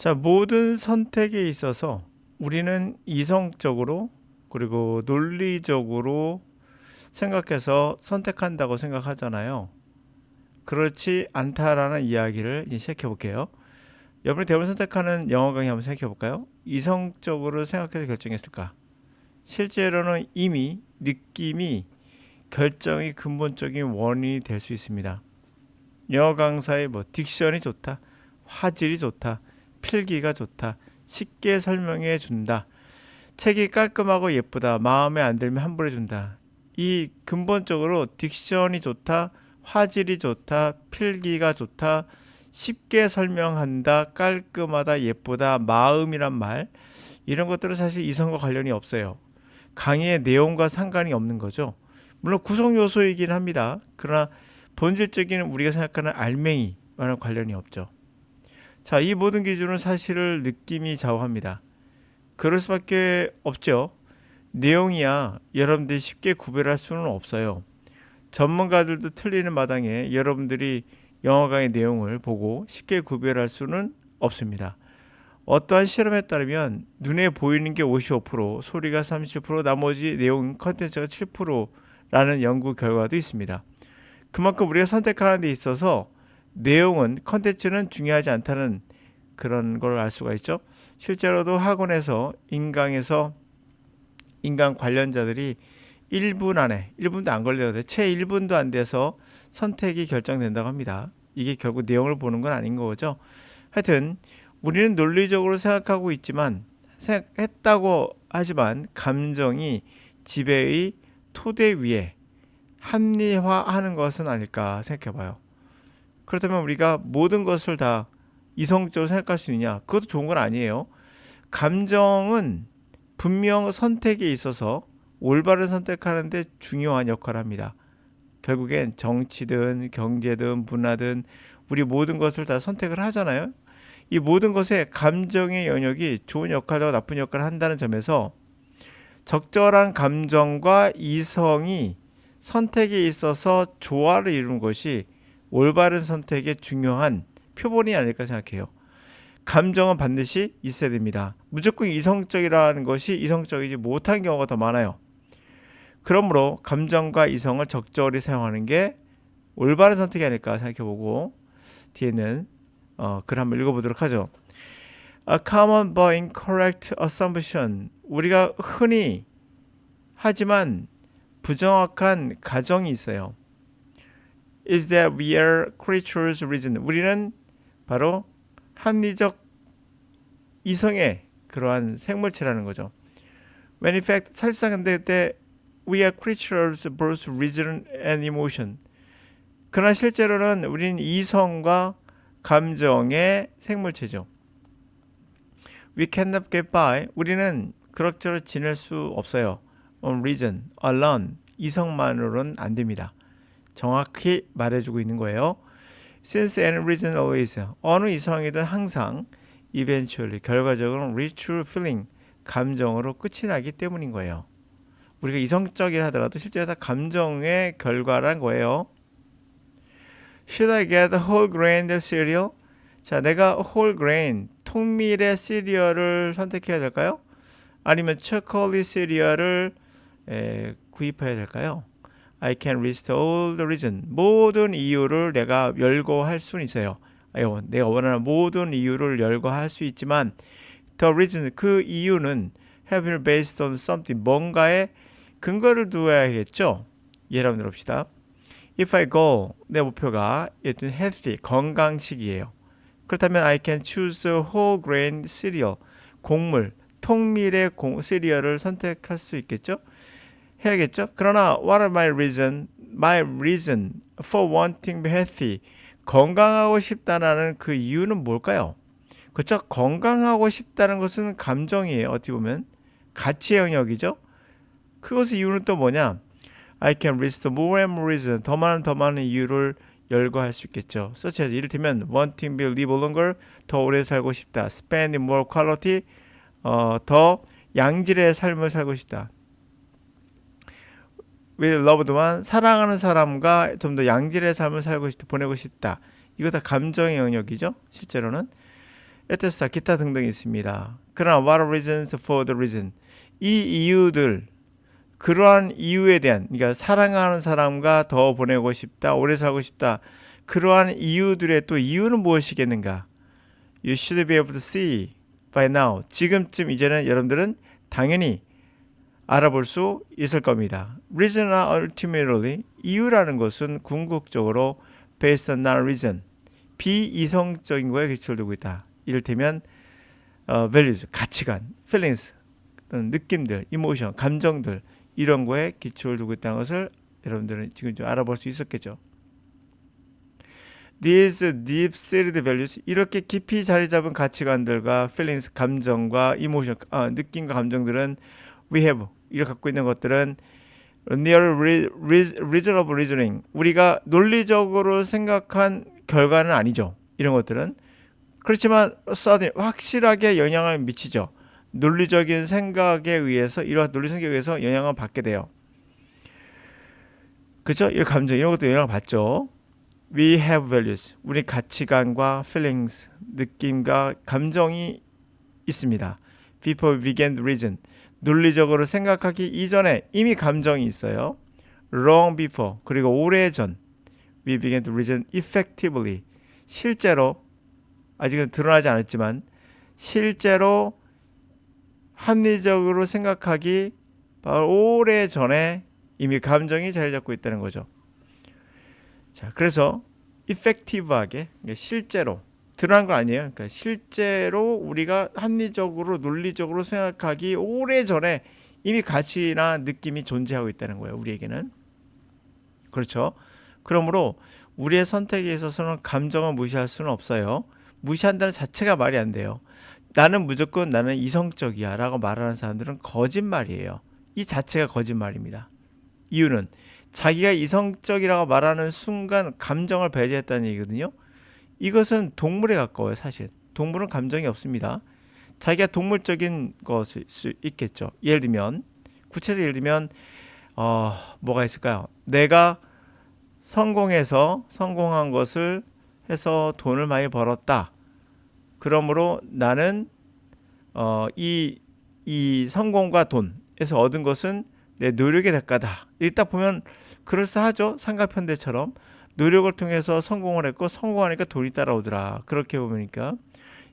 자, 모든 선택에 있어서 우리는 이성적으로 그리고 논리적으로 생각해서 선택한다고 생각하잖아요. 그렇지 않다라는 이야기를 이제 시작해 볼게요. 여러분이 대부분 선택하는 영어 강의 한번 생각해 볼까요? 이성적으로 생각해서 결정했을까? 실제로는 이미 느낌이 결정이 근본적인 원인이 될 수 있습니다. 영어 강사의 딕션이 좋다, 화질이 좋다, 필기가 좋다, 쉽게 설명해 준다, 책이 깔끔하고 예쁘다, 마음에 안 들면 환불해 준다. 이 근본적으로 딕션이 좋다, 화질이 좋다, 필기가 좋다, 쉽게 설명한다, 깔끔하다, 예쁘다, 마음이란 말, 이런 것들은 사실 이성과 관련이 없어요. 강의의 내용과 상관이 없는 거죠. 물론 구성 요소이긴 합니다. 그러나 본질적인 우리가 생각하는 알맹이와는 관련이 없죠. 자, 이 모든 기준은 사실을 느낌이 좌우합니다. 그럴 수밖에 없죠. 내용이야 여러분들이 쉽게 구별할 수는 없어요. 전문가들도 틀리는 마당에 여러분들이 영어 강의 내용을 보고 쉽게 구별할 수는 없습니다. 어떠한 실험에 따르면 눈에 보이는 게 55%, 소리가 30%, 나머지 내용 컨텐츠가 7%라는 연구 결과도 있습니다. 그만큼 우리가 선택하는 데 있어서 내용은 컨텐츠는 중요하지 않다는 그런 걸 알 수가 있죠. 실제로도 학원에서 인강 관련자들이 1분 안에 1분도 안 걸려도 채 1분도 안 돼서 선택이 결정된다고 합니다. 이게 결국 내용을 보는 건 아닌 거죠. 하여튼 우리는 논리적으로 생각하고 있지만 생각했다고 하지만 감정이 지배의 토대 위에 합리화하는 것은 아닐까 생각해봐요. 그렇다면 우리가 모든 것을 다 이성적으로 생각할 수 있느냐? 그것도 좋은 건 아니에요. 감정은 분명 선택에 있어서 올바른 선택하는데 중요한 역할을 합니다. 결국엔 정치든 경제든 문화든 우리 모든 것을 다 선택을 하잖아요. 이 모든 것에 감정의 영역이 좋은 역할과 나쁜 역할을 한다는 점에서 적절한 감정과 이성이 선택에 있어서 조화를 이루는 것이 올바른 선택의 중요한 표본이 아닐까 생각해요. 감정은 반드시 있어야 됩니다. 무조건 이성적이라는 것이 이성적이지 못한 경우가 더 많아요. 그러므로 감정과 이성을 적절히 사용하는 게 올바른 선택이 아닐까 생각해보고 뒤에는 글 한번 읽어보도록 하죠. A common but incorrect assumption. 우리가 흔히 하지만 부정확한 가정이 있어요. Is that we are creatures of reason. 우리는 바로 합리적 이성의 그러한 생물체라는 거죠. When in fact 사실상 근데 그때 we are creatures of both reason and emotion. 그러나 실제로는 우리는 이성과 감정의 생물체죠. We cannot get by. 우리는 그럭저럭 지낼 수 없어요. On reason, alone. 이성만으로는 안 됩니다. 정확히 말해주고 있는 거예요. Since and reason always. 어느 이성이든 항상 eventually, 결과적으로 reach feeling, 감정으로 끝이 나기 때문인 거예요. 우리가 이성적이라 하더라도 실제로 다 감정의 결과란 거예요. Should I get whole grain cereal? 자, 내가 whole grain, 통밀의 시리얼을 선택해야 될까요? 아니면 초콜릿 시리얼을 구입해야 될까요? I can list all the reason. 모든 이유를 내가 열거할 수는 있어요. 내가 원하는 모든 이유를 열거할 수 있지만 the reason, 그 이유는 have been based on something, 뭔가에 근거를 두어야겠죠. 예를 한번 들어봅시다. If I go, 내 목표가 일단 healthy, 건강식이에요. 그렇다면 I can choose a whole grain cereal, 곡물, 통밀의 시리얼을 선택할 수 있겠죠? 해야겠죠? 그러나 what are my reason? My reason for wanting to be healthy. 건강하고 싶다는 그 이유는 뭘까요? 그렇죠? 건강하고 싶다는 것은 감정이에요. 어떻게 보면 가치의 영역이죠. 그것의 이유는 또 뭐냐? I can list more and more reasons. 더 많은 이유를 열거할 수 있겠죠. such as 이를테면 wanting to live longer, 더 오래 살고 싶다. spend more quality, 더 양질의 삶을 살고 싶다. with loved one, 사랑하는 사람과 좀 더 양질의 삶을 살고 싶다, 보내고 싶다. 이거 다 감정의 영역이죠. 실제로는 에토스타 기타 등등 있습니다. 그러나 what are reasons for the reason? 이 이유들, 그러한 이유에 대한, 그러니까 사랑하는 사람과 더 보내고 싶다, 오래 살고 싶다, 그러한 이유들의 또 이유는 무엇이겠는가? You should be able to see by now. 지금쯤 이제는 여러분들은 당연히 알아볼 수 있을 겁니다. Reason are ultimately, 이유라는 것은 궁극적으로 based on non-reason, 비이성적인 거에 기초를 두고 있다. 이를테면 values, 가치관, feelings, 느낌들, emotion, 감정들, 이런 거에 기초를 두고 있다는 것을 여러분들은 지금 좀 알아볼 수 있었겠죠. These deep-seated values, 이렇게 깊이 자리 잡은 가치관들과 feelings, 감정과 emotion, 느낌과 감정들은 we have, 이렇게 갖고 있는 것들은 near reasonable reasoning, 우리가 논리적으로 생각한 결과는 아니죠. 이런 것들은. 그렇지만 suddenly, 확실하게 영향을 미치죠. 논리적인 생각에 의해서, 이러한 논리 생각에 의해서 영향을 받게 돼요. 그죠? 이런 감정, 이런 것도 영향을 받죠. We have values, 우리 가치관과 feelings, 느낌과 감정이 있습니다. Before we began to reason, 논리적으로 생각하기 이전에 이미 감정이 있어요. Long before, 그리고 오래전 we began to reason effectively, 실제로 아직은 드러나지 않았지만 실제로 합리적으로 생각하기 바로 오래전에 이미 감정이 자리 잡고 있다는 거죠. 자, 그래서 effective하게, 실제로 드러난 건 아니에요. 그러니까 실제로 우리가 합리적으로 논리적으로 생각하기 오래전에 이미 가치나 느낌이 존재하고 있다는 거예요. 우리에게는. 그렇죠. 그러므로 우리의 선택에 있어서는 감정을 무시할 수는 없어요. 무시한다는 자체가 말이 안 돼요. 나는 무조건 나는 이성적이야 라고 말하는 사람들은 거짓말이에요. 이 자체가 거짓말입니다. 이유는 자기가 이성적이라고 말하는 순간 감정을 배제했다는 얘기거든요. 이것은 동물에 가까워요. 사실 동물은 감정이 없습니다. 자기가 동물적인 것일 수 있겠죠. 예를 들면, 구체적으로 예를 들면 뭐가 있을까요? 내가 성공한 것을 해서 돈을 많이 벌었다. 그러므로 나는 이 성공과 돈에서 얻은 것은 내 노력의 대가다. 이렇게 딱 보면 그럴싸하죠. 삼각편대처럼 노력을 통해서 성공을 했고 성공하니까 돈이 따라오더라. 그렇게 보니까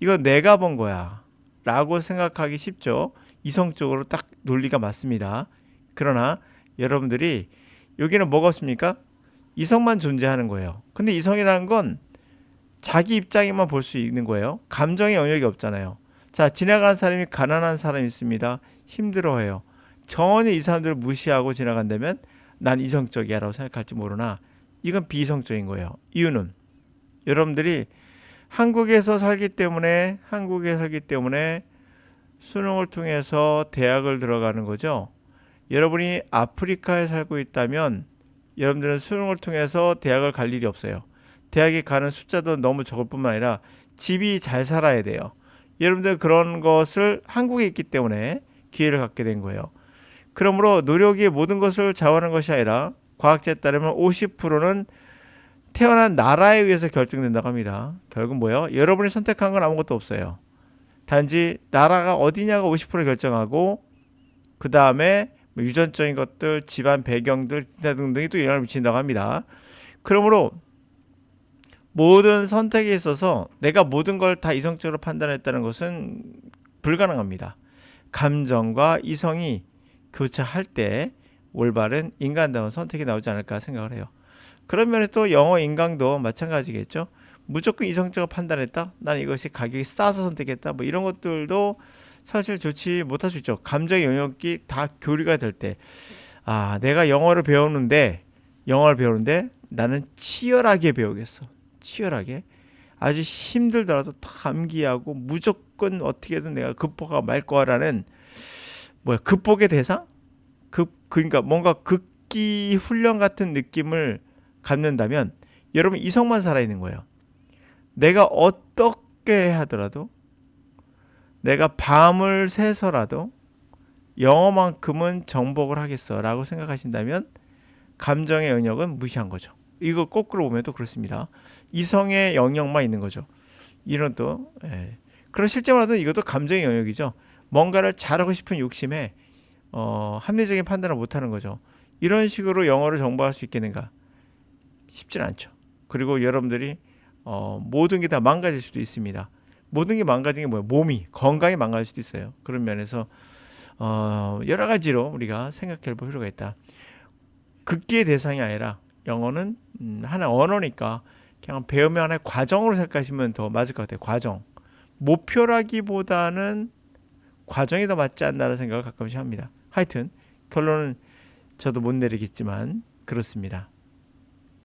이건 내가 번 거야 라고 생각하기 쉽죠. 이성적으로 딱 논리가 맞습니다. 그러나 여러분들이 여기는 뭐가 없습니까? 이성만 존재하는 거예요. 근데 이성이라는 건 자기 입장에만 볼 수 있는 거예요. 감정의 영역이 없잖아요. 자, 지나가는 사람이 가난한 사람이 있습니다. 힘들어해요. 전혀 이 사람들을 무시하고 지나간다면 난 이성적이야 라고 생각할지 모르나 이건 비이성적인 거예요. 이유는 여러분들이 한국에서 살기 때문에 수능을 통해서 대학을 들어가는 거죠. 여러분이 아프리카에 살고 있다면 여러분들은 수능을 통해서 대학을 갈 일이 없어요. 대학에 가는 숫자도 너무 적을 뿐만 아니라 집이 잘 살아야 돼요. 여러분들 그런 것을 한국에 있기 때문에 기회를 갖게 된 거예요. 그러므로 노력이 모든 것을 좌우하는 것이 아니라 과학자에 따르면 50%는 태어난 나라에 의해서 결정된다고 합니다. 결국 뭐예요? 여러분이 선택한 건 아무것도 없어요. 단지 나라가 어디냐가 50% 결정하고 그 다음에 유전적인 것들, 집안 배경들 등등이 또 영향을 미친다고 합니다. 그러므로 모든 선택에 있어서 내가 모든 걸 다 이성적으로 판단했다는 것은 불가능합니다. 감정과 이성이 교차할 때 올바른 인간다운 선택이 나오지 않을까 생각을 해요. 그런 면에서 또 영어 인강도 마찬가지겠죠. 무조건 이성적으로 판단했다. 난 이것이 가격이 싸서 선택했다. 뭐 이런 것들도 사실 좋지 못할 수 있죠. 감정의 영역이 다 교류가 될 때, 내가 영어를 배우는데 나는 치열하게 배우겠어. 치열하게. 아주 힘들더라도 다 암기하고 무조건 어떻게든 내가 극복하고 말 거라는 극복의 대상? 그러니까 뭔가 극기 훈련 같은 느낌을 갖는다면 여러분 이성만 살아있는 거예요. 내가 어떻게 하더라도 내가 밤을 새서라도 영어만큼은 정복을 하겠어 라고 생각하신다면 감정의 영역은 무시한 거죠. 이거 거꾸로 보면 또 그렇습니다. 이성의 영역만 있는 거죠. 이런 또 그런 실제로도 이것도 감정의 영역이죠. 뭔가를 잘하고 싶은 욕심에 합리적인 판단을 못하는 거죠. 이런 식으로 영어를 정복할 수 있겠는가? 쉽진 않죠. 그리고 여러분들이 모든 게 다 망가질 수도 있습니다. 모든 게 망가진 게 뭐예요? 몸이 건강이 망가질 수도 있어요. 그런 면에서 여러 가지로 우리가 생각해 볼 필요가 있다. 극기의 대상이 아니라 영어는 하나의 언어니까 그냥 배우면 하나의 과정으로 생각하시면 더 맞을 것 같아요. 과정. 목표라기보다는 과정이 더 맞지 않나라는 생각을 가끔씩 합니다. 하여튼 결론은 저도 못 내리겠지만 그렇습니다.